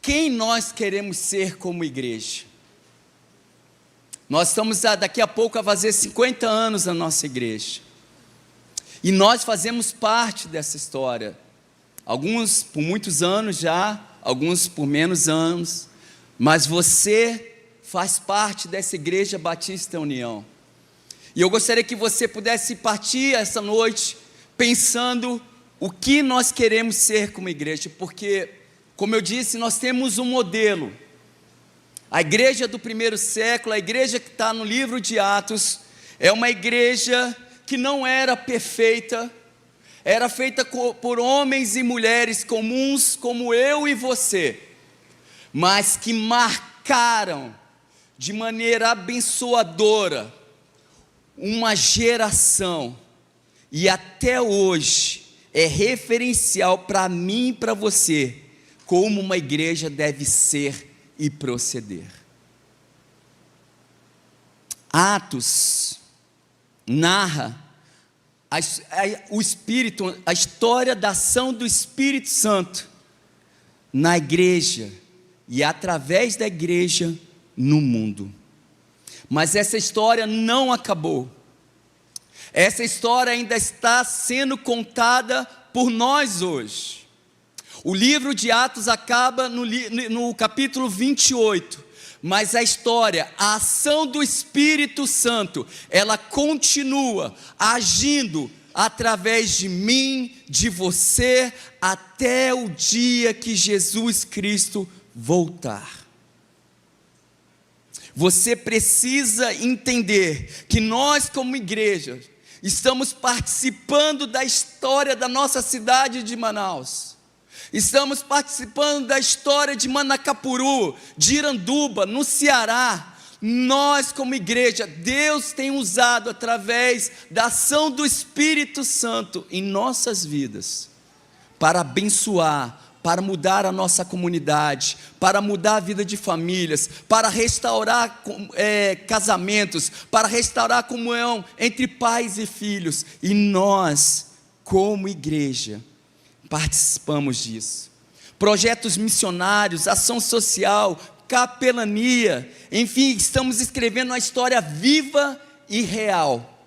quem nós queremos ser como igreja. Nós estamos daqui a pouco a fazer 50 anos na nossa igreja, e nós fazemos parte dessa história, alguns por muitos anos já, alguns por menos anos, mas você faz parte dessa Igreja Batista União, e eu gostaria que você pudesse partir essa noite pensando o que nós queremos ser como igreja, porque, como eu disse, nós temos um modelo. A igreja do primeiro século, a igreja que está no livro de Atos, é uma igreja que não era perfeita, era feita por homens e mulheres comuns como eu e você, mas que marcaram de maneira abençoadora uma geração, e até hoje é referencial para mim e para você, como uma igreja deve ser e proceder. Atos narra a história da ação do Espírito Santo na igreja e através da igreja no mundo. Mas essa história não acabou. Essa história ainda está sendo contada por nós hoje. O livro de Atos acaba no capítulo 28, mas a história, a ação do Espírito Santo, ela continua agindo através de mim, de você, até o dia que Jesus Cristo voltar. Você precisa entender que nós, como igreja, estamos participando da história da nossa cidade de Manaus. Estamos participando da história de Manacapuru, de Iranduba, no Ceará. Nós, como igreja, Deus tem usado através da ação do Espírito Santo em nossas vidas, para abençoar, para mudar a nossa comunidade, para mudar a vida de famílias, para restaurar casamentos, para restaurar a comunhão entre pais e filhos. E nós, como igreja, participamos disso. Projetos missionários, ação social, capelania, enfim, estamos escrevendo uma história viva e real,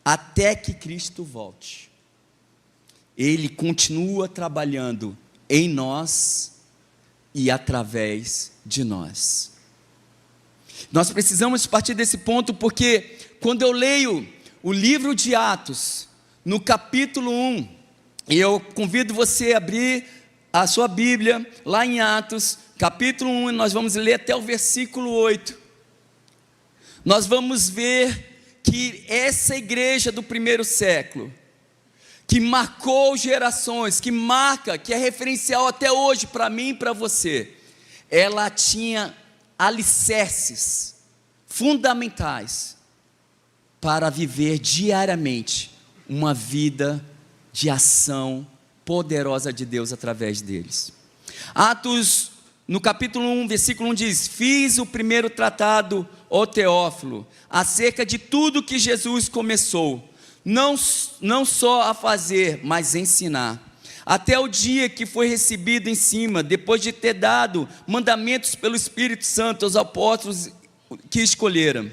até que Cristo volte. Ele continua trabalhando em nós e através de nós. Nós precisamos partir desse ponto, porque quando eu leio o livro de Atos, no capítulo 1, e eu convido você a abrir a sua Bíblia, lá em Atos, capítulo 1, nós vamos ler até o versículo 8. Nós vamos ver que essa igreja do primeiro século, que marcou gerações, que é referencial até hoje para mim e para você, ela tinha alicerces fundamentais para viver diariamente uma vida de ação poderosa de Deus através deles. Atos, no capítulo 1, versículo 1 diz: fiz o primeiro tratado, ó Teófilo, acerca de tudo que Jesus começou, não só a fazer, mas ensinar, até o dia que foi recebido em cima, depois de ter dado mandamentos pelo Espírito Santo aos apóstolos que escolheram,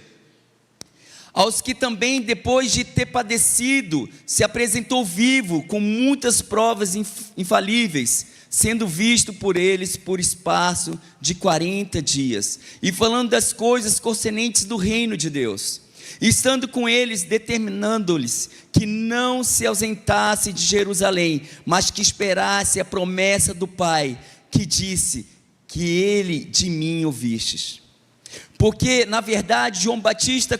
aos que também, depois de ter padecido, se apresentou vivo, com muitas provas infalíveis, sendo visto por eles por espaço de 40 dias, e falando das coisas concernentes do reino de Deus, e estando com eles, determinando-lhes que não se ausentasse de Jerusalém, mas que esperasse a promessa do Pai, que disse: que ele de mim ouvistes. Porque, na verdade, João Batista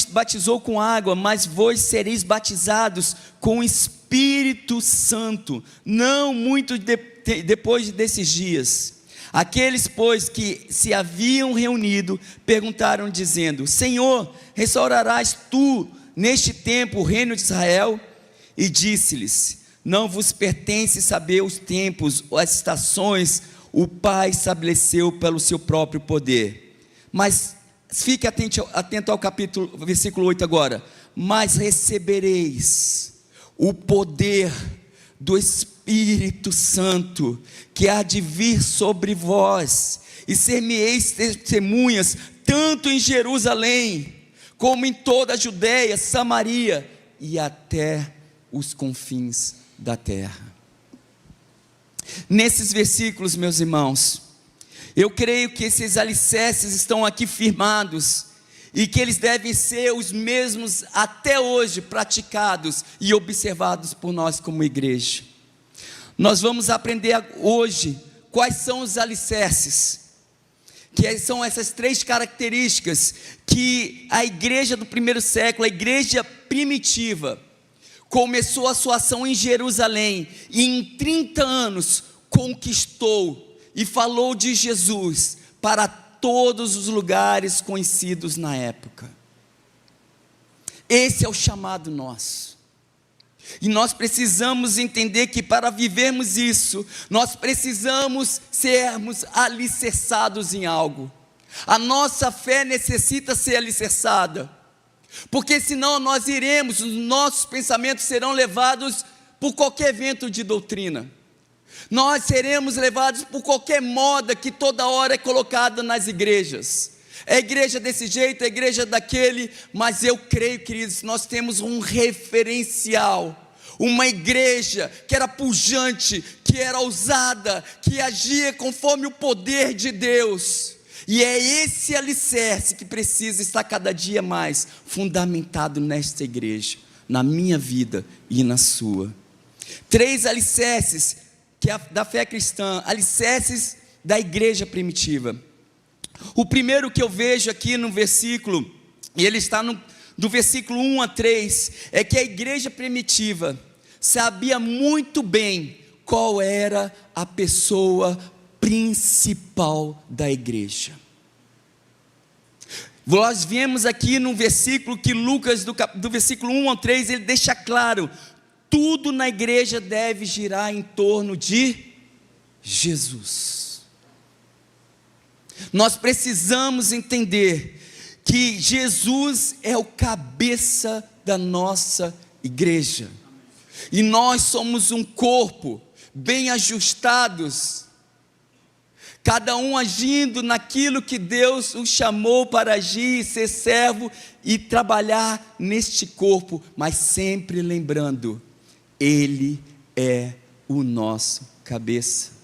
batizou com água, mas vós sereis batizados com o Espírito Santo, não muito depois desses dias. Aqueles, pois, que se haviam reunido, perguntaram, dizendo: Senhor, restaurarás tu neste tempo o reino de Israel? E disse-lhes: não vos pertence saber os tempos, as estações, o Pai estabeleceu pelo seu próprio poder. Mas fique atento ao versículo 8 agora. Mas recebereis o poder do Espírito Espírito Santo, que há de vir sobre vós, e ser-me-eis testemunhas, tanto em Jerusalém, como em toda a Judéia, Samaria, e até os confins da terra. Nesses versículos, meus irmãos, eu creio que esses alicerces estão aqui firmados, e que eles devem ser os mesmos até hoje, praticados e observados por nós como igreja. Nós vamos aprender hoje quais são os alicerces, que são essas 3 características que a igreja do primeiro século, a igreja primitiva, começou a sua ação em Jerusalém, e em 30 anos conquistou e falou de Jesus para todos os lugares conhecidos na época. Esse é o chamado nosso, e nós precisamos entender que para vivermos isso, nós precisamos sermos alicerçados em algo. A nossa fé necessita ser alicerçada, porque senão nós iremos, os nossos pensamentos serão levados por qualquer vento de doutrina, nós seremos levados por qualquer moda que toda hora é colocada nas igrejas. É igreja desse jeito, é igreja daquele, mas eu creio, queridos, nós temos um referencial, uma igreja que era pujante, que era ousada, que agia conforme o poder de Deus, e é esse alicerce que precisa estar cada dia mais fundamentado nesta igreja, na minha vida e na sua. 3 alicerces que é da fé cristã, alicerces da igreja primitiva. O primeiro que eu vejo aqui no versículo, e ele está do versículo 1 a 3, é que a igreja primitiva sabia muito bem qual era a pessoa principal da igreja. Nós vemos aqui no versículo que Lucas, do versículo 1 ao 3, ele deixa claro: tudo na igreja deve girar em torno de Jesus. Nós precisamos entender que Jesus é o cabeça da nossa igreja, e nós somos um corpo bem ajustados, cada um agindo naquilo que Deus o chamou para agir, ser servo e trabalhar neste corpo, mas sempre lembrando, Ele é o nosso cabeça.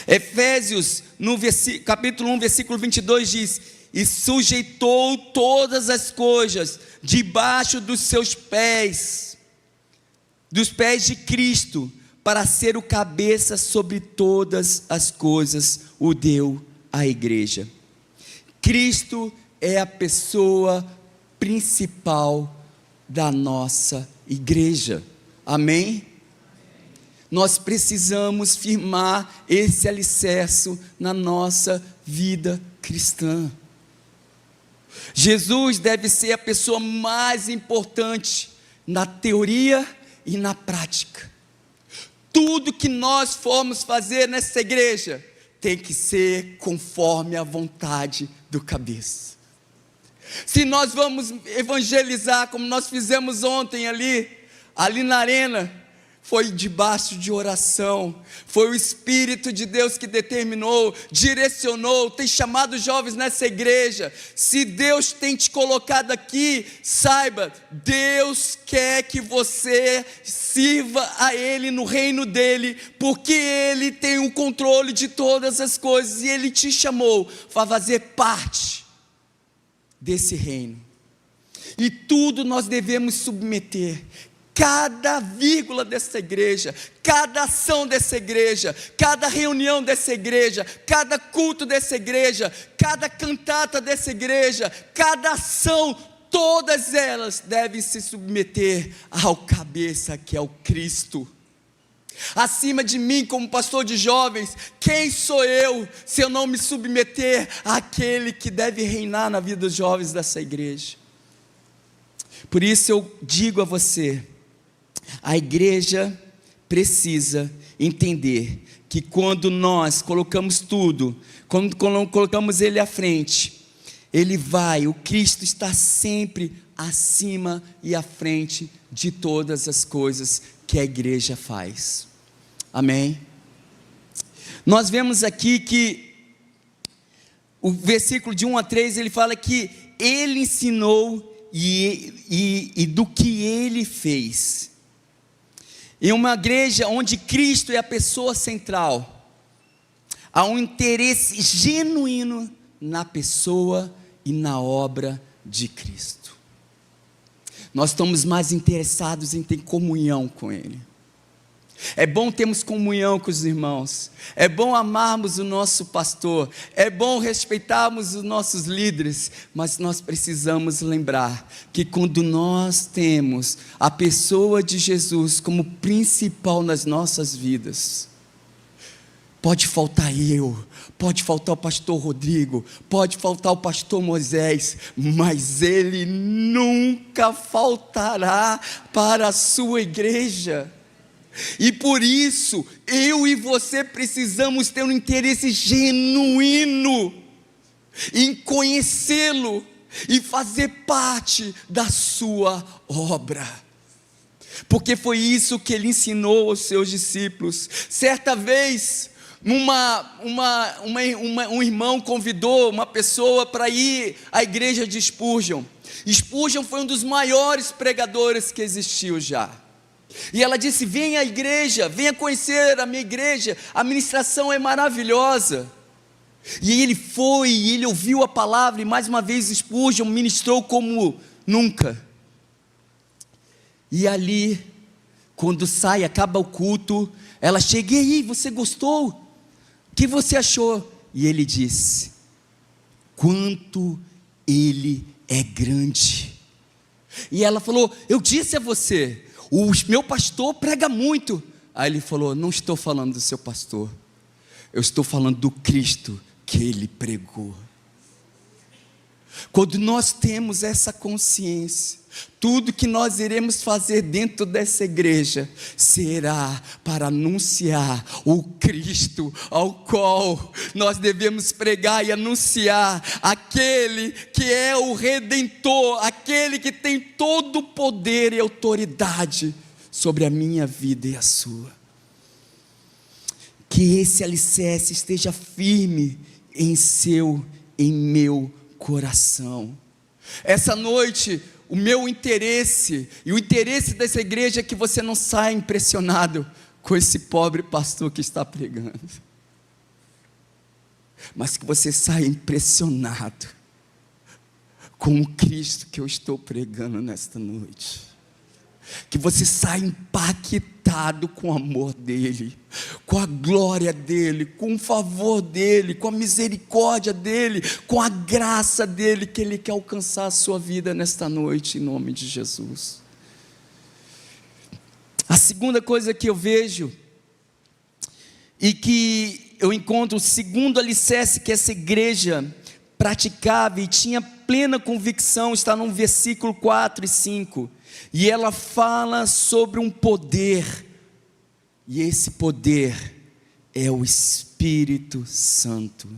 Efésios, no capítulo 1, versículo 22 diz: e sujeitou todas as coisas debaixo dos seus pés, dos pés de Cristo, para ser o cabeça sobre todas as coisas, o deu à igreja. Cristo é a pessoa principal da nossa igreja. Amém? Nós precisamos firmar esse alicerce na nossa vida cristã. Jesus deve ser a pessoa mais importante na teoria e na prática. Tudo que nós formos fazer nessa igreja tem que ser conforme a vontade do cabeça. Se nós vamos evangelizar, como nós fizemos ontem ali na arena, foi debaixo de oração, foi o Espírito de Deus que determinou, direcionou, tem chamado jovens nessa igreja. Se Deus tem te colocado aqui, saiba, Deus quer que você sirva a Ele no reino dEle, porque Ele tem o controle de todas as coisas, e Ele te chamou para fazer parte desse reino, e tudo nós devemos submeter. Cada vírgula dessa igreja, cada ação dessa igreja, cada reunião dessa igreja, cada culto dessa igreja, cada cantata dessa igreja, cada ação, todas elas devem se submeter ao cabeça, que é o Cristo. Acima de mim, como pastor de jovens, quem sou eu se eu não me submeter àquele que deve reinar na vida dos jovens dessa igreja? Por isso eu digo a você, a igreja precisa entender que quando nós colocamos tudo, quando colocamos Ele à frente, o Cristo está sempre acima e à frente de todas as coisas que a igreja faz. Amém? Nós vemos aqui que o versículo de 1 a 3, ele fala que ele ensinou e do que ele fez. Em uma igreja onde Cristo é a pessoa central, há um interesse genuíno na pessoa e na obra de Cristo. Nós estamos mais interessados em ter comunhão com Ele. É bom termos comunhão com os irmãos, é bom amarmos o nosso pastor, é bom respeitarmos os nossos líderes, mas nós precisamos lembrar que quando nós temos a pessoa de Jesus como principal nas nossas vidas, pode faltar eu, pode faltar o pastor Rodrigo, pode faltar o pastor Moisés, mas ele nunca faltará para a sua igreja. E por isso, eu e você precisamos ter um interesse genuíno em conhecê-lo e fazer parte da sua obra, porque foi isso que ele ensinou aos seus discípulos. Certa vez, um irmão convidou uma pessoa para ir à igreja de Spurgeon. Spurgeon foi um dos maiores pregadores que existiu já. E ela disse: venha à igreja, venha conhecer a minha igreja, a ministração é maravilhosa. E ele foi, e ele ouviu a palavra, e mais uma vez Spurgeon ministrou como nunca. E ali, quando sai, acaba o culto, ela chega: e aí, você gostou? O que você achou? E ele disse: quanto ele é grande. E ela falou: eu disse a você, o meu pastor prega muito. Aí ele falou: não estou falando do seu pastor, eu estou falando do Cristo que ele pregou. Quando nós temos essa consciência, tudo que nós iremos fazer dentro dessa igreja será para anunciar o Cristo ao qual nós devemos pregar e anunciar, aquele que é o Redentor, aquele que tem todo o poder e autoridade sobre a minha vida e a sua. Que esse alicerce esteja firme em meu coração. Essa noite, o meu interesse e o interesse dessa igreja é que você não saia impressionado com esse pobre pastor que está pregando, mas que você saia impressionado com o Cristo que eu estou pregando nesta noite. Que você saia impactado com o amor dele, com a glória dele, com o favor dele, com a misericórdia dele, com a graça dele, que ele quer alcançar a sua vida nesta noite, em nome de Jesus. A segunda coisa que eu vejo, e que eu encontro, o segundo alicerce que essa igreja praticava e tinha plena convicção, está no versículo 4 e 5, e ela fala sobre um poder, e esse poder é o Espírito Santo.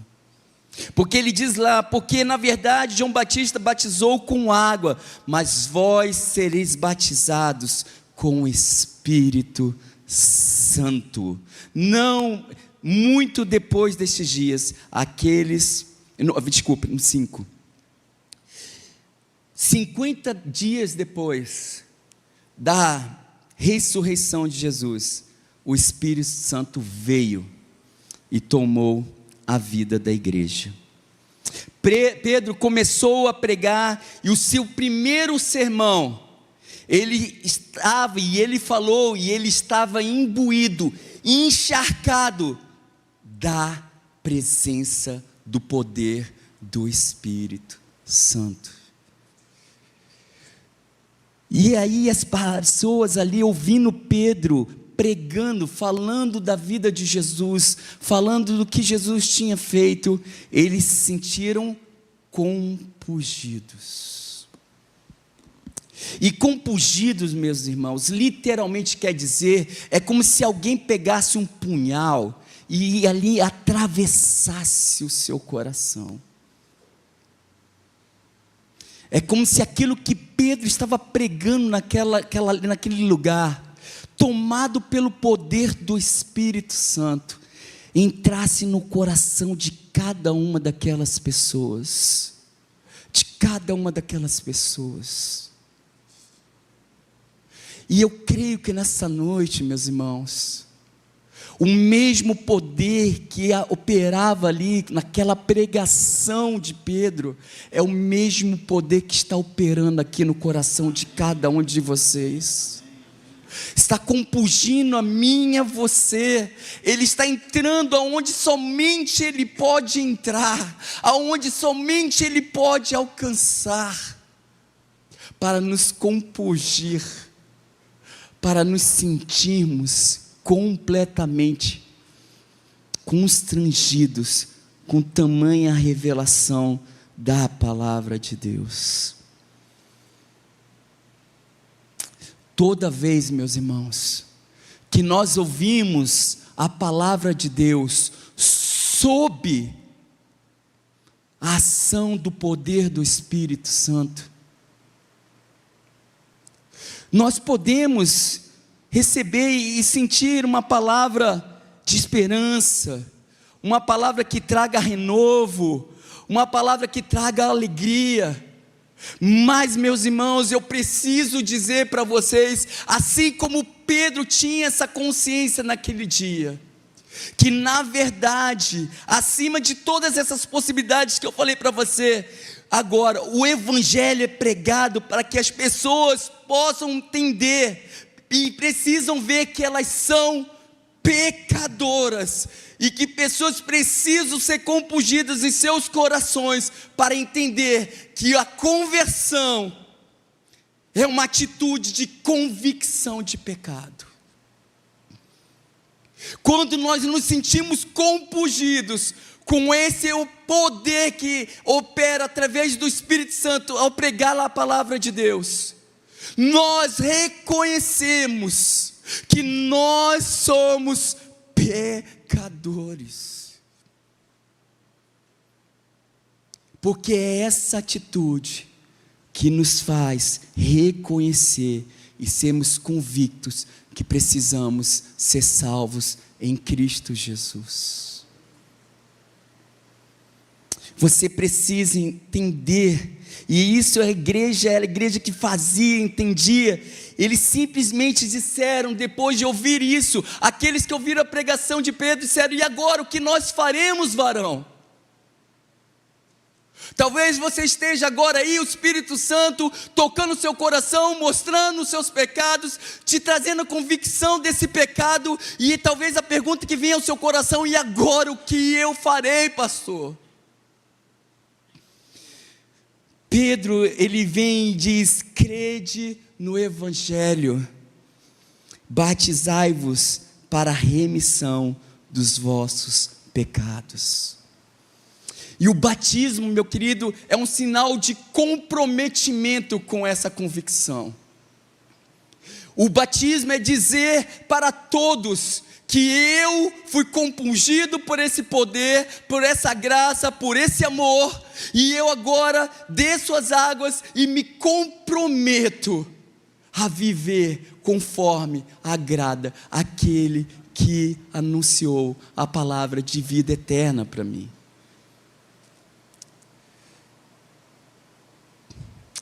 Porque ele diz lá: porque na verdade João Batista batizou com água, mas vós sereis batizados com o Espírito Santo. Não muito depois destes dias, no 5. 50 dias depois da ressurreição de Jesus, o Espírito Santo veio e tomou a vida da igreja. Pedro começou a pregar, e o seu primeiro sermão, ele estava imbuído, encharcado da presença, do poder do Espírito Santo. E aí as pessoas ali ouvindo Pedro pregando, falando da vida de Jesus, falando do que Jesus tinha feito, eles se sentiram compungidos. E compungidos, meus irmãos, literalmente quer dizer, é como se alguém pegasse um punhal e ali atravessasse o seu coração. É como se aquilo que Pedro estava pregando naquele lugar tomado pelo poder do Espírito Santo, entrasse no coração de cada uma daquelas pessoas. De cada uma daquelas pessoas. E eu creio que nessa noite, meus irmãos, o mesmo poder que operava ali naquela pregação de Pedro, é o mesmo poder que está operando aqui no coração de cada um de vocês. Está compungindo a mim e a você. Ele está entrando aonde somente Ele pode entrar, aonde somente Ele pode alcançar, para nos compungir, para nos sentirmos completamente constrangidos com tamanha revelação da palavra de Deus. Toda vez, meus irmãos, que nós ouvimos a palavra de Deus sob a ação do poder do Espírito Santo, nós podemos receber e sentir uma palavra de esperança, uma palavra que traga renovo, uma palavra que traga alegria. Mas, meus irmãos, eu preciso dizer para vocês, assim como Pedro tinha essa consciência naquele dia, que na verdade, acima de todas essas possibilidades que eu falei para você, agora, o Evangelho é pregado para que as pessoas possam entender e precisam ver que elas são pecadoras e que pessoas precisam ser compungidas em seus corações para entender que a conversão é uma atitude de convicção de pecado. Quando nós nos sentimos compungidos com esse poder que opera através do Espírito Santo ao pregar a palavra de Deus, nós reconhecemos que nós somos pecadores, porque é essa atitude que nos faz reconhecer e sermos convictos que precisamos ser salvos em Cristo Jesus. Você precisa entender, e isso a igreja era a igreja que fazia, entendia. Eles simplesmente disseram, depois de ouvir isso, aqueles que ouviram a pregação de Pedro disseram: e agora o que nós faremos, varão? Talvez você esteja agora aí, o Espírito Santo tocando o seu coração, mostrando os seus pecados, te trazendo a convicção desse pecado, e talvez a pergunta que vem ao seu coração: e agora o que eu farei, pastor? Pedro, ele vem e diz: crede no Evangelho, batizai-vos para a remissão dos vossos pecados. E o batismo, meu querido, é um sinal de comprometimento com essa convicção. O batismo é dizer para todos que eu fui compungido por esse poder, por essa graça, por esse amor, e eu agora desço as águas e me comprometo a viver conforme agrada aquele que anunciou a palavra de vida eterna para mim.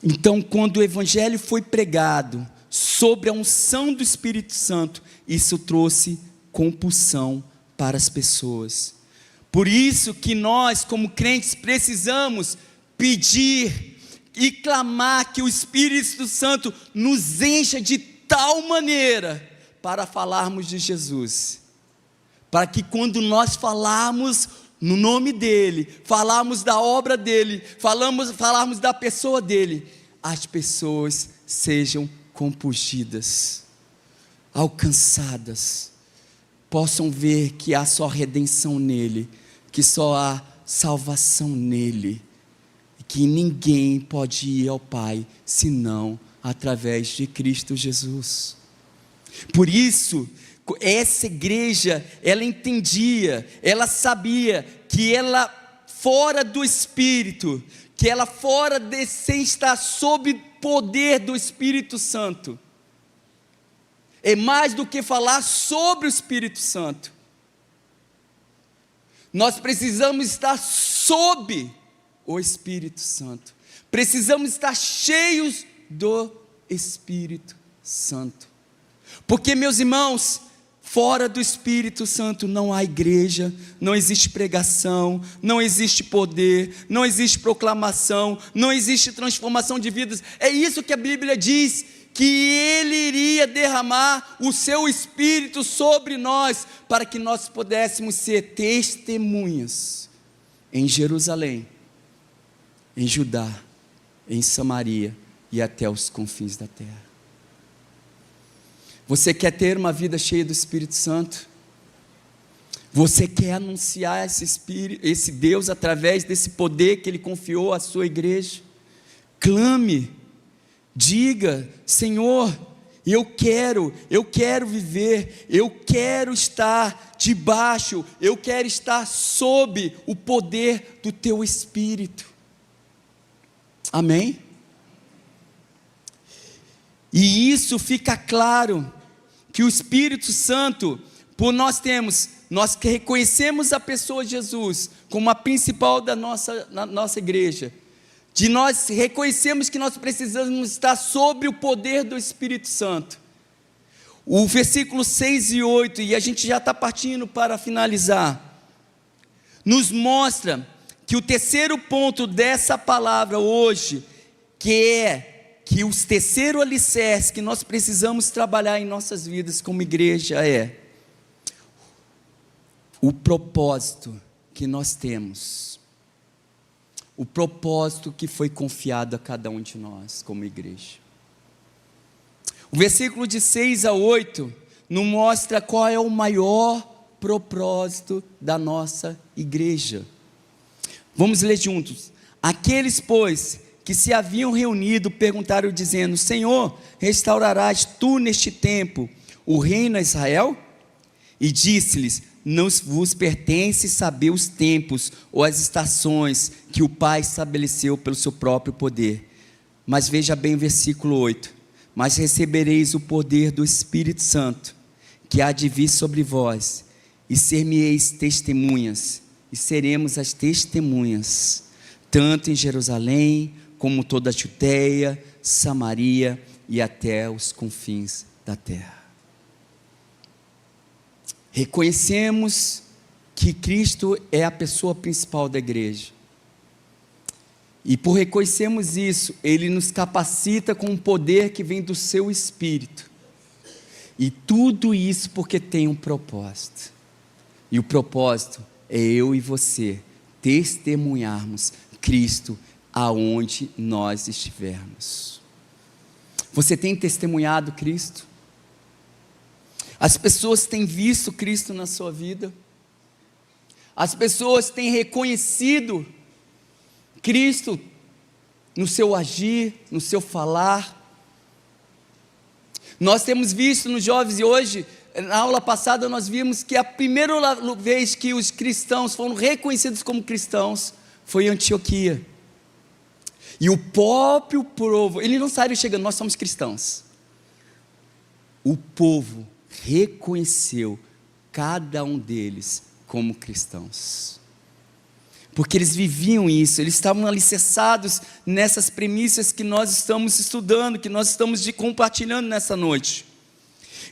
Então, quando o Evangelho foi pregado sobre a unção do Espírito Santo, isso trouxe compulsão para as pessoas. Por isso que nós, como crentes, precisamos pedir e clamar que o Espírito Santo nos encha de tal maneira para falarmos de Jesus, para que quando nós falarmos no nome dEle, falarmos da obra dEle, falarmos da pessoa dEle, as pessoas sejam compungidas, alcançadas, possam ver que há só redenção nele, que só há salvação nele, e que ninguém pode ir ao Pai senão através de Cristo Jesus. Por isso, essa igreja, ela entendia, ela sabia que ela fora do Espírito, que ela fora sem estar sob poder do Espírito Santo, é mais do que falar sobre o Espírito Santo. Nós precisamos estar sob o Espírito Santo. Precisamos estar cheios do Espírito Santo. Porque, meus irmãos, fora do Espírito Santo não há igreja, não existe pregação, não existe poder, não existe proclamação, não existe transformação de vidas. É isso que a Bíblia diz, que Ele iria derramar o seu Espírito sobre nós, para que nós pudéssemos ser testemunhas em Jerusalém, em Judá, em Samaria e até os confins da terra. Você quer ter uma vida cheia do Espírito Santo? Você quer anunciar esse Deus através desse poder que Ele confiou à sua igreja? Clame, diga: Senhor, eu quero viver, eu quero estar debaixo, eu quero estar sob o poder do Teu Espírito. Amém? E isso fica claro, que o Espírito Santo, por nós reconhecemos a pessoa de Jesus como a principal da nossa igreja, de nós reconhecemos que nós precisamos estar sobre o poder do Espírito Santo. O versículo 6 e 8, e a gente já está partindo para finalizar, nos mostra que o terceiro ponto dessa palavra hoje, que o terceiro alicerce que nós precisamos trabalhar em nossas vidas como igreja é o propósito que nós temos, o propósito que foi confiado a cada um de nós como igreja. O versículo de 6 a 8 nos mostra qual é o maior propósito da nossa igreja. Vamos ler juntos. Aqueles, pois, que se haviam reunido, perguntaram dizendo: Senhor, restaurarás tu neste tempo o reino a Israel? E disse-lhes: não vos pertence saber os tempos ou as estações que o Pai estabeleceu pelo seu próprio poder. Mas veja bem o versículo 8: mas recebereis o poder do Espírito Santo, que há de vir sobre vós, e ser-me-eis testemunhas, e seremos as testemunhas, tanto em Jerusalém, como toda a Judeia, Samaria e até os confins da terra. Reconhecemos que Cristo é a pessoa principal da igreja. E por reconhecermos isso, Ele nos capacita com um poder que vem do seu Espírito. E tudo isso porque tem um propósito. E o propósito é eu e você testemunharmos Cristo aonde nós estivermos. Você tem testemunhado Cristo? As pessoas têm visto Cristo na sua vida? As pessoas têm reconhecido Cristo no seu agir, no seu falar? Nós temos visto nos jovens, e hoje, na aula passada, nós vimos que a primeira vez que os cristãos foram reconhecidos como cristãos foi em Antioquia. E o próprio povo, eles não saíram chegando: nós somos cristãos. O povo reconheceu cada um deles como cristãos, porque eles viviam isso, eles estavam alicerçados nessas premissas que nós estamos estudando, que nós estamos compartilhando nessa noite.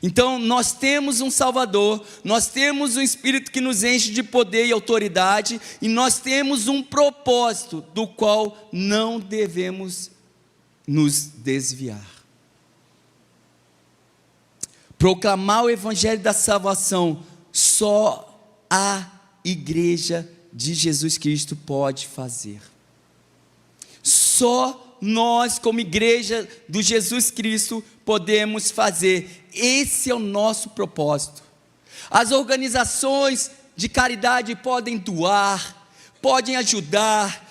Então nós temos um Salvador, nós temos um Espírito que nos enche de poder e autoridade, e nós temos um propósito do qual não devemos nos desviar. Proclamar o Evangelho da salvação, só a igreja de Jesus Cristo pode fazer. Só nós, como igreja do Jesus Cristo, podemos fazer. Esse é o nosso propósito. As organizações de caridade podem doar, podem ajudar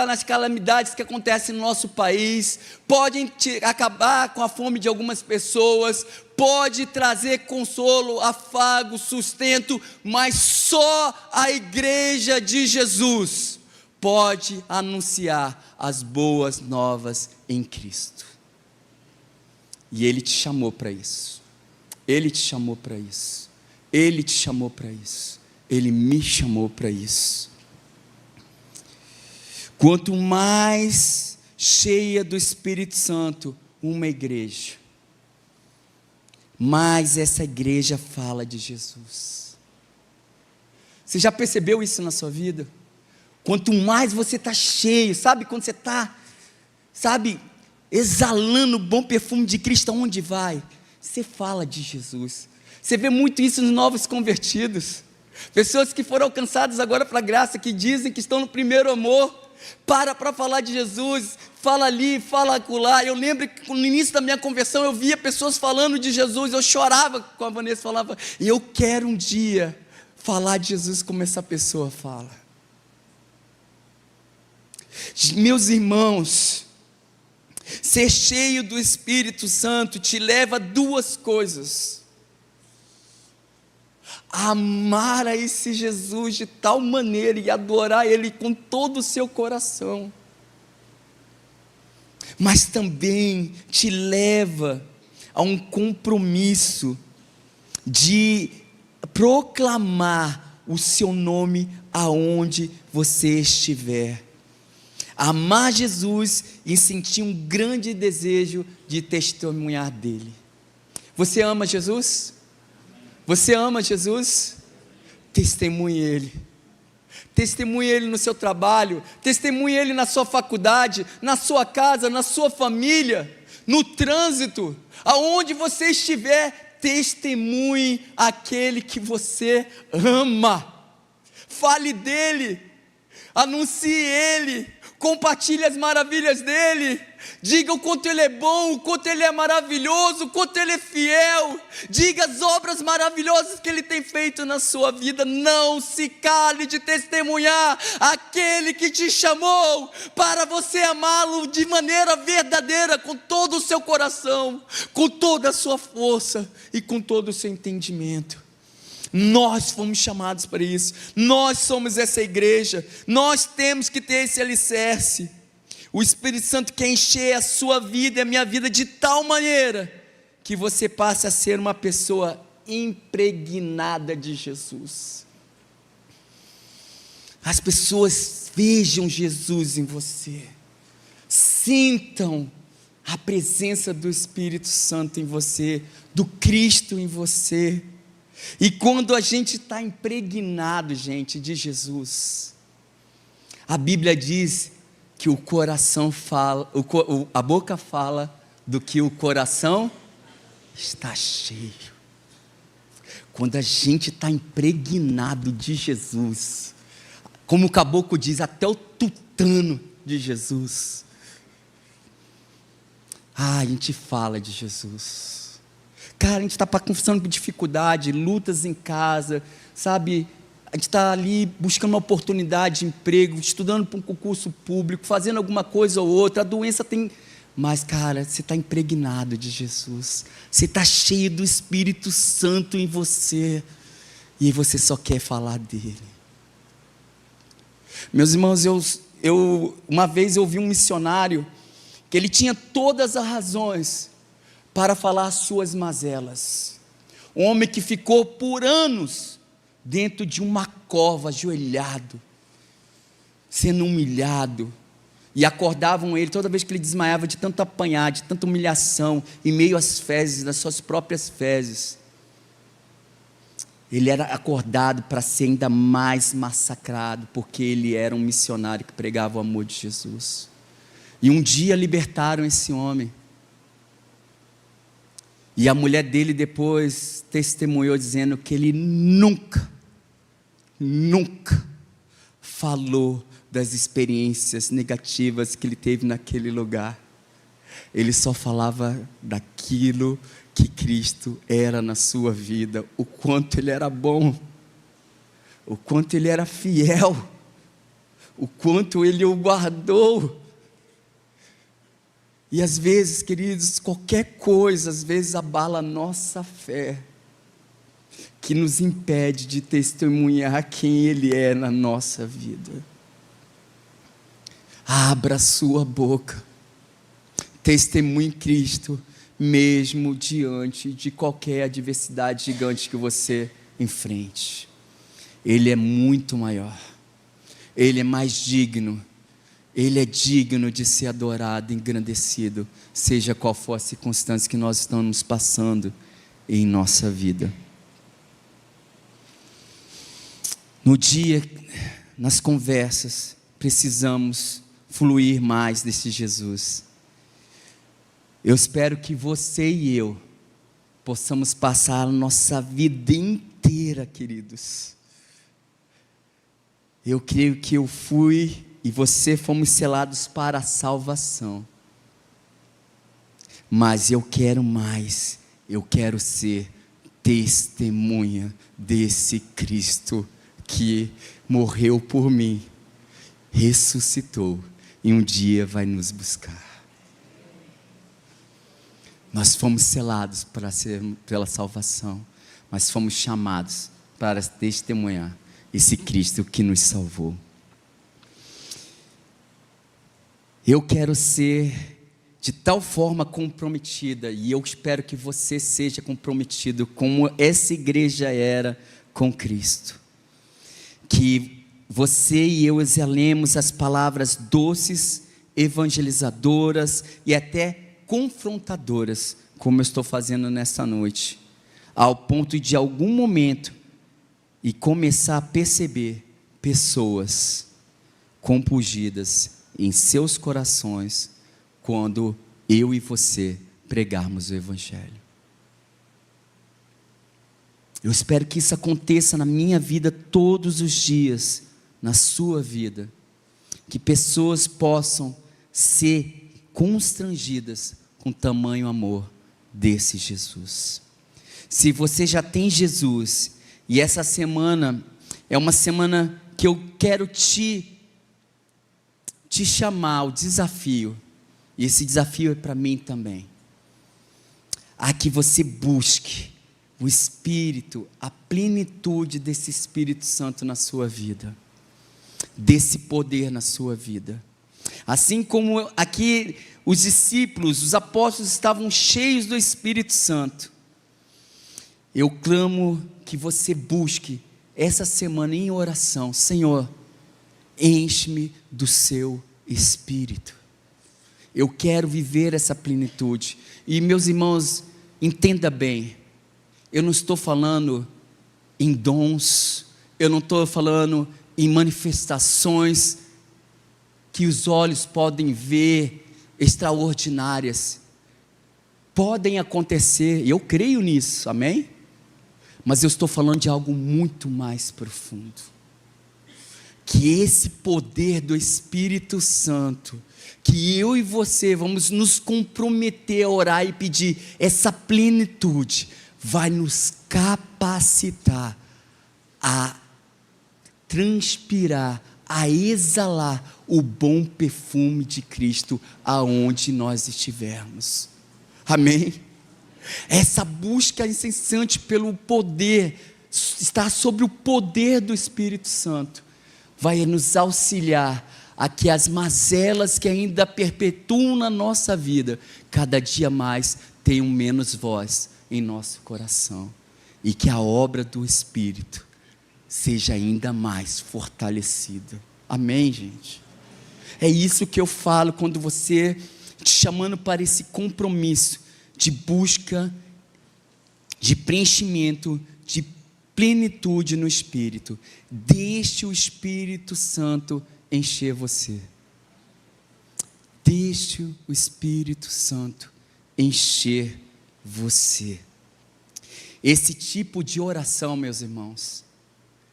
nas calamidades que acontecem no nosso país, podem acabar com a fome de algumas pessoas, pode trazer consolo, afago, sustento, mas só a igreja de Jesus pode anunciar as boas novas em Cristo. E Ele te chamou para isso. Ele te chamou para isso. Ele te chamou para isso. Ele me chamou para isso. Quanto mais cheia do Espírito Santo uma igreja, mais essa igreja fala de Jesus. Você já percebeu isso na sua vida? Quanto mais você está cheio, sabe quando você está, exalando o bom perfume de Cristo, aonde vai? Você fala de Jesus. Você vê muito isso nos novos convertidos. Pessoas que foram alcançadas agora pela graça, que dizem que estão no primeiro amor, para falar de Jesus, fala ali, fala acolá. Eu lembro que no início da minha conversão, eu via pessoas falando de Jesus, eu chorava com a Vanessa, falava, eu quero um dia falar de Jesus como essa pessoa fala. Meus irmãos, ser cheio do Espírito Santo te leva a duas coisas: a amar a esse Jesus de tal maneira e adorar Ele com todo o seu coração, mas também te leva a um compromisso de proclamar o seu nome aonde você estiver. Amar Jesus e sentir um grande desejo de testemunhar dele. Você ama Jesus? Você ama Jesus? Testemunhe Ele. Testemunhe Ele no seu trabalho, testemunhe Ele na sua faculdade, na sua casa, na sua família, no trânsito, aonde você estiver, testemunhe aquele que você ama. Fale dele, anuncie Ele, compartilhe as maravilhas dele, diga o quanto ele é bom, o quanto ele é maravilhoso, o quanto ele é fiel, diga as obras maravilhosas que ele tem feito na sua vida. Não se cale de testemunhar aquele que te chamou para você amá-lo de maneira verdadeira, com todo o seu coração, com toda a sua força e com todo o seu entendimento. Nós fomos chamados para isso, nós somos essa igreja, nós temos que ter esse alicerce. O Espírito Santo quer encher a sua vida e a minha vida de tal maneira que você passe a ser uma pessoa impregnada de Jesus. As pessoas vejam Jesus em você, sintam a presença do Espírito Santo em você, do Cristo em você. E quando a gente está impregnado, gente, de Jesus, a Bíblia diz que o coração fala, a boca fala do que o coração está cheio. Quando a gente está impregnado de Jesus, como o caboclo diz, até o tutano de Jesus, a gente fala de Jesus. Cara, a gente está passando por dificuldade, lutas em casa, sabe? A gente está ali buscando uma oportunidade de emprego, estudando para um concurso público, fazendo alguma coisa ou outra, a doença tem... Mas, cara, você está impregnado de Jesus, você está cheio do Espírito Santo em você, e você só quer falar dele. Meus irmãos, uma vez eu vi um missionário, que ele tinha todas as razões para falar as suas mazelas. Um homem que ficou por anos dentro de uma cova, ajoelhado, sendo humilhado, e acordavam ele toda vez que ele desmaiava de tanto apanhar, de tanta humilhação, em meio às fezes, das suas próprias fezes. Ele era acordado para ser ainda mais massacrado, porque ele era um missionário que pregava o amor de Jesus. E um dia libertaram esse homem. E a mulher dele depois testemunhou dizendo que ele nunca falou das experiências negativas que ele teve naquele lugar. Ele só falava daquilo que Cristo era na sua vida, o quanto ele era bom, o quanto ele era fiel, o quanto ele o guardou. E às vezes, queridos, qualquer coisa, às vezes abala a nossa fé, que nos impede de testemunhar quem Ele é na nossa vida. Abra a sua boca, testemunhe Cristo, mesmo diante de qualquer adversidade gigante que você enfrente. Ele é muito maior, Ele é mais digno, Ele é digno de ser adorado, engrandecido, seja qual for a circunstância que nós estamos passando em nossa vida. No dia, nas conversas, precisamos fluir mais desse Jesus. Eu espero que você e eu possamos passar a nossa vida inteira, queridos. Eu creio que eu fui e você fomos selados para a salvação. Mas eu quero mais, eu quero ser testemunha desse Cristo que morreu por mim, ressuscitou e um dia vai nos buscar. Nós fomos selados pela salvação, mas fomos chamados para testemunhar esse Cristo que nos salvou. Eu quero ser de tal forma comprometida, e eu espero que você seja comprometido como essa igreja era com Cristo. Que você e eu exalemos as palavras doces, evangelizadoras e até confrontadoras, como eu estou fazendo nessa noite, ao ponto de algum momento e começar a perceber pessoas compungidas em seus corações quando eu e você pregarmos o Evangelho. Eu espero que isso aconteça na minha vida todos os dias, na sua vida, que pessoas possam ser constrangidas com tamanho amor desse Jesus. Se você já tem Jesus, e essa semana é uma semana que eu quero te chamar, o desafio, e esse desafio é para mim também, a que você busque o Espírito, a plenitude desse Espírito Santo na sua vida, desse poder na sua vida. Assim como aqui os discípulos, os apóstolos estavam cheios do Espírito Santo, eu clamo que você busque essa semana em oração: Senhor, enche-me do seu Espírito. Eu quero viver essa plenitude. E meus irmãos, entenda bem, eu não estou falando em dons, eu não estou falando em manifestações que os olhos podem ver, extraordinárias. Podem acontecer, e eu creio nisso, amém? Mas eu estou falando de algo muito mais profundo. Que esse poder do Espírito Santo, que eu e você vamos nos comprometer a orar e pedir essa plenitude, vai nos capacitar a transpirar, a exalar o bom perfume de Cristo aonde nós estivermos. Amém? Essa busca incessante pelo poder, estar sobre o poder do Espírito Santo, vai nos auxiliar a que as mazelas que ainda perpetuam na nossa vida, cada dia mais tenham menos voz em nosso coração, e que a obra do Espírito seja ainda mais fortalecida. Amém, gente? É isso que eu falo quando você, te chamando para esse compromisso de busca, de preenchimento, de plenitude no Espírito. Deixe o Espírito Santo encher você. Deixe o Espírito Santo encher você. Esse tipo de oração, meus irmãos,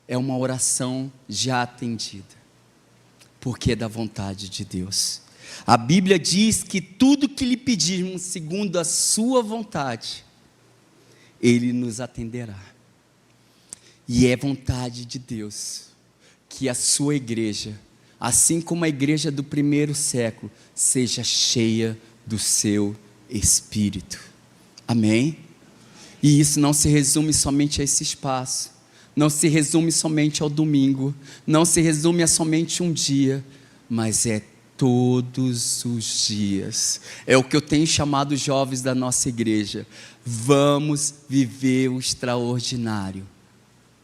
é uma oração já atendida, porque é da vontade de Deus. A Bíblia diz que tudo que lhe pedirmos segundo a sua vontade, Ele nos atenderá. E é vontade de Deus que a sua igreja, assim como a igreja do primeiro século, seja cheia do seu Espírito. Amém? E isso não se resume somente a esse espaço, não se resume somente ao domingo, não se resume a somente um dia, mas é todos os dias. É o que eu tenho chamado os jovens da nossa igreja. Vamos viver o extraordinário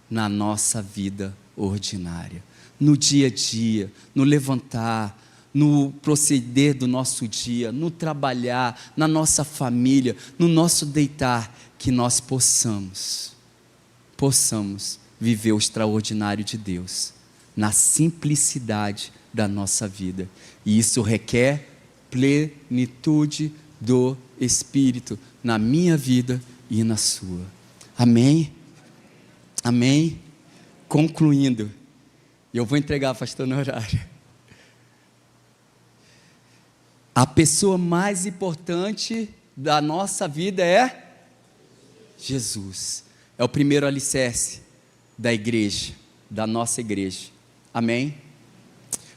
na nossa vida ordinária, no dia a dia, no levantar, no proceder do nosso dia, no trabalhar, na nossa família, no nosso deitar, que nós possamos viver o extraordinário de Deus, na simplicidade da nossa vida. E isso requer plenitude do Espírito na minha vida e na sua. Amém? Amém? Concluindo, eu vou entregar a pastor no horário. A pessoa mais importante da nossa vida é Jesus. É o primeiro alicerce da igreja, da nossa igreja. Amém?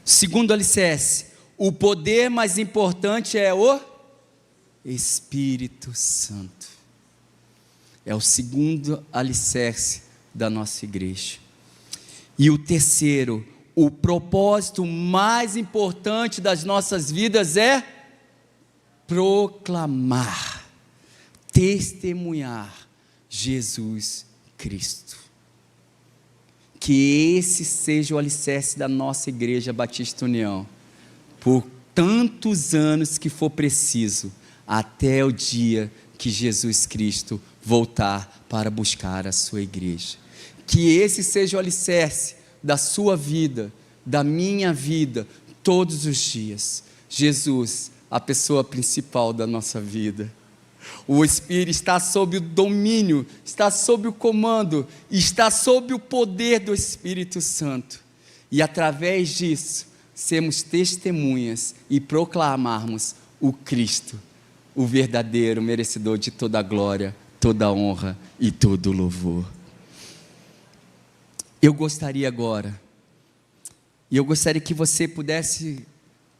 Segundo alicerce, o poder mais importante é o Espírito Santo. É o segundo alicerce da nossa igreja. E o terceiro, o propósito mais importante das nossas vidas é proclamar, testemunhar Jesus Cristo. Que esse seja o alicerce da nossa igreja Batista União, por tantos anos que for preciso, até o dia que Jesus Cristo voltar para buscar a sua igreja. Que esse seja o alicerce da sua vida, da minha vida, todos os dias. Jesus, a pessoa principal da nossa vida. O Espírito está sob o domínio, está sob o comando, está sob o poder do Espírito Santo. E através disso, sermos testemunhas e proclamarmos o Cristo, o verdadeiro merecedor de toda a glória, toda a honra e todo o louvor. Eu gostaria agora, e eu gostaria que você pudesse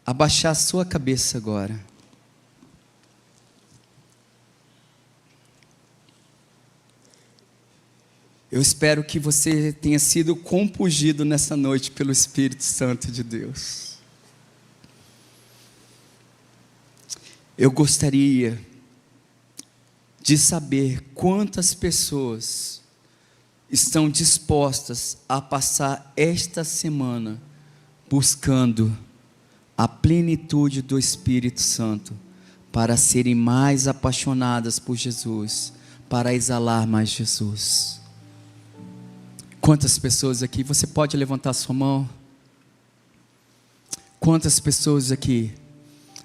abaixar a sua cabeça agora. Eu espero que você tenha sido compungido nessa noite pelo Espírito Santo de Deus. Eu gostaria de saber quantas pessoas estão dispostas a passar esta semana buscando a plenitude do Espírito Santo para serem mais apaixonadas por Jesus, para exalar mais Jesus. Quantas pessoas aqui, você pode levantar sua mão? Quantas pessoas aqui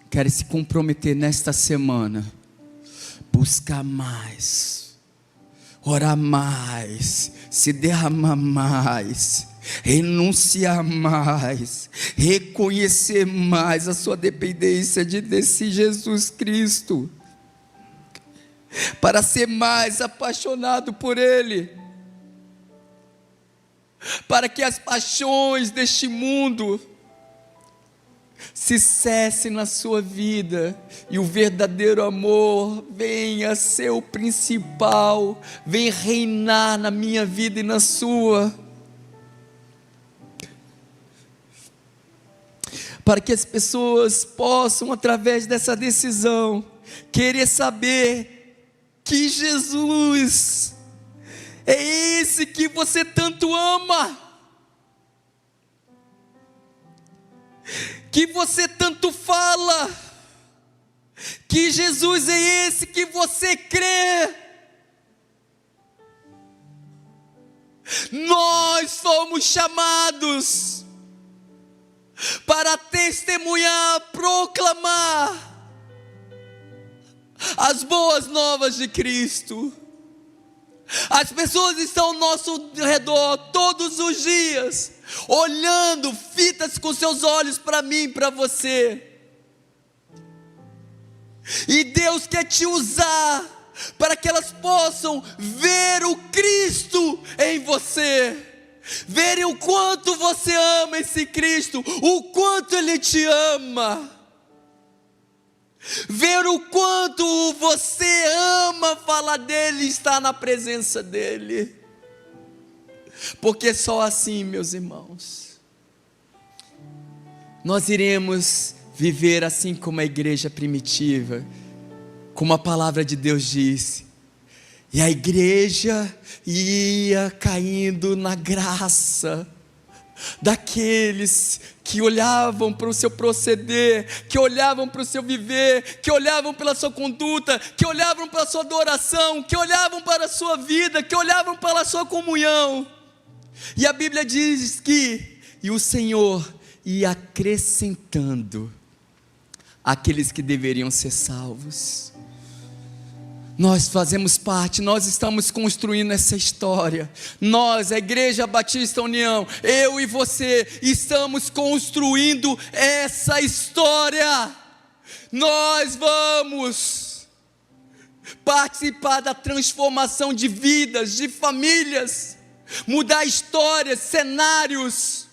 querem se comprometer nesta semana, buscar mais, orar mais, se derramar mais, renunciar mais, reconhecer mais a sua dependência desse Jesus Cristo, para ser mais apaixonado por Ele, para que as paixões deste mundo se cessem na sua vida e o verdadeiro amor venha ser o principal, venha reinar na minha vida e na sua. Para que as pessoas possam, através dessa decisão, querer saber que Jesus é esse que você tanto ama, que você tanto fala, que Jesus é esse que você crê. Nós somos chamados para testemunhar, proclamar as boas novas de Cristo. As pessoas estão ao nosso redor todos os dias, olhando, fitas com seus olhos para mim, para você. E Deus quer te usar para que elas possam ver o Cristo em você, verem o quanto você ama esse Cristo, o quanto Ele te ama, ver o quanto você ama falar dEle, estar na presença dEle, porque só assim, meus irmãos, nós iremos viver assim como a igreja primitiva, como a palavra de Deus disse. E a igreja ia caindo na graça daqueles que olhavam para o seu proceder, que olhavam para o seu viver, que olhavam pela sua conduta, que olhavam para a sua adoração, que olhavam para a sua vida, que olhavam para a sua comunhão. E a Bíblia diz que o Senhor ia acrescentando aqueles que deveriam ser salvos. Nós fazemos parte, nós estamos construindo essa história. Nós, a Igreja Batista União, eu e você, estamos construindo essa história. Nós vamos participar da transformação de vidas, de famílias, mudar histórias, cenários.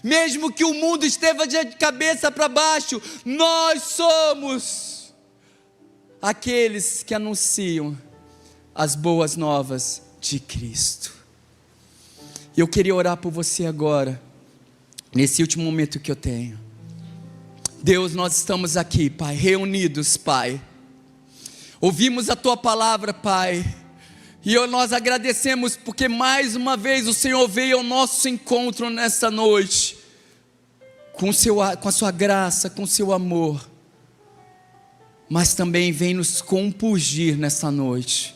Mesmo que o mundo esteja de cabeça para baixo, nós somos aqueles que anunciam as boas novas de Cristo. Eu queria orar por você agora, nesse último momento que eu tenho. Deus, nós estamos aqui, Pai, reunidos, Pai. Ouvimos a Tua palavra, Pai, e nós agradecemos porque mais uma vez o Senhor veio ao nosso encontro nessa noite, com a Sua graça, com o Seu amor. Mas também vem nos compungir nessa noite,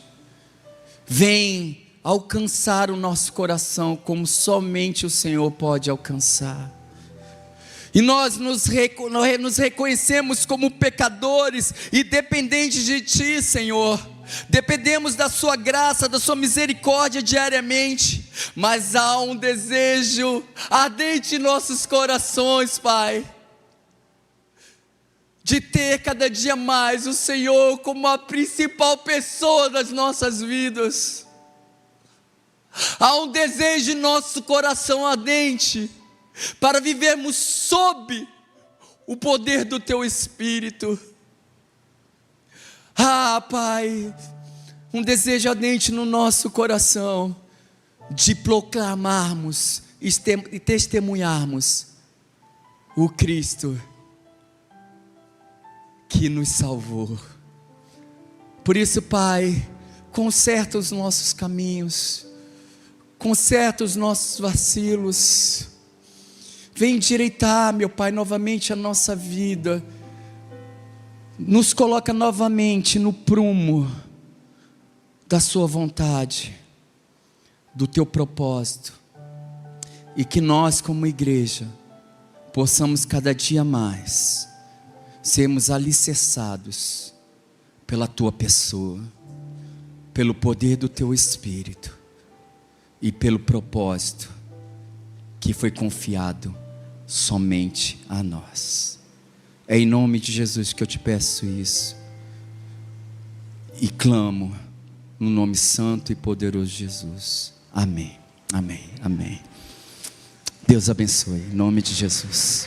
vem alcançar o nosso coração como somente o Senhor pode alcançar. E nós nos reconhecemos como pecadores e dependentes de Ti, Senhor. Dependemos da Sua graça, da Sua misericórdia diariamente, mas há um desejo ardente em nossos corações, Pai, de ter cada dia mais o Senhor como a principal pessoa das nossas vidas. Há um desejo em nosso coração ardente para vivermos sob o poder do Teu Espírito. Pai, um desejo ardente no nosso coração de proclamarmos e testemunharmos o Cristo que nos salvou. Por isso, Pai, conserta os nossos caminhos, conserta os nossos vacilos, vem endireitar, meu Pai, novamente a nossa vida, nos coloca novamente no prumo da Sua vontade, do Teu propósito, e que nós como igreja possamos cada dia mais sermos alicerçados pela Tua pessoa, pelo poder do Teu Espírito e pelo propósito que foi confiado somente a nós. É em nome de Jesus que eu te peço isso e clamo no nome santo e poderoso de Jesus. Amém, amém, amém. Deus abençoe, em nome de Jesus.